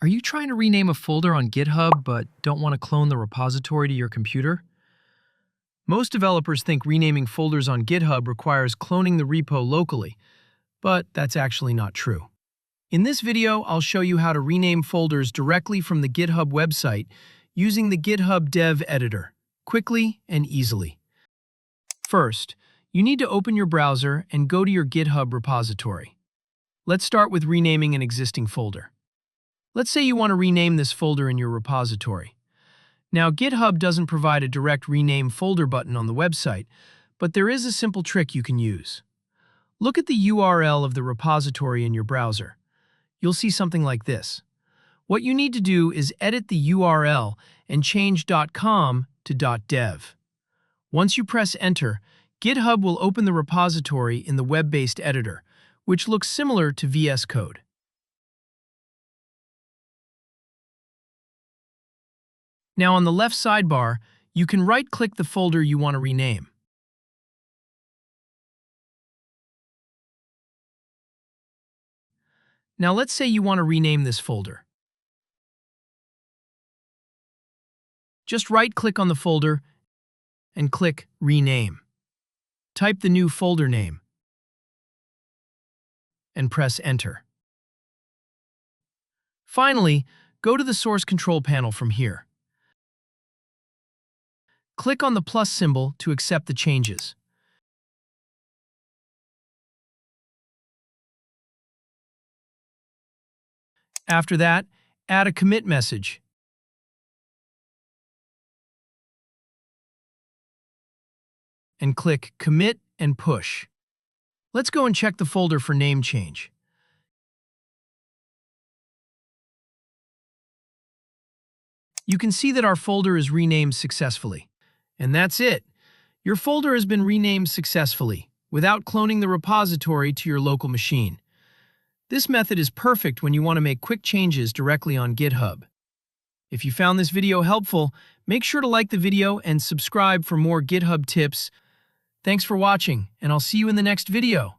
Are you trying to rename a folder on GitHub but don't want to clone the repository to your computer? Most developers think renaming folders on GitHub requires cloning the repo locally, but that's actually not true. In this video, I'll show you how to rename folders directly from the GitHub website using the GitHub Dev Editor, quickly and easily. First, you need to open your browser and go to your GitHub repository. Let's start with renaming an existing folder. Let's say you want to rename this folder in your repository. Now, GitHub doesn't provide a direct rename folder button on the website, but there is a simple trick you can use. Look at the URL of the repository in your browser. You'll see something like this. What you need to do is edit the URL and change .com to .dev. Once you press Enter, GitHub will open the repository in the web-based editor, which looks similar to VS Code. Now on the left sidebar, you can right-click the folder you want to rename. Now let's say you want to rename this folder. Just right-click on the folder and click Rename. Type the new folder name and press Enter. Finally, go to the Source Control panel from here. Click on the plus symbol to accept the changes. After that, add a commit message. And click Commit and Push. Let's go and check the folder for name change. You can see that our folder is renamed successfully. And that's it. Your folder has been renamed successfully, without cloning the repository to your local machine. This method is perfect when you want to make quick changes directly on GitHub. If you found this video helpful, make sure to like the video and subscribe for more GitHub tips. Thanks for watching, and I'll see you in the next video.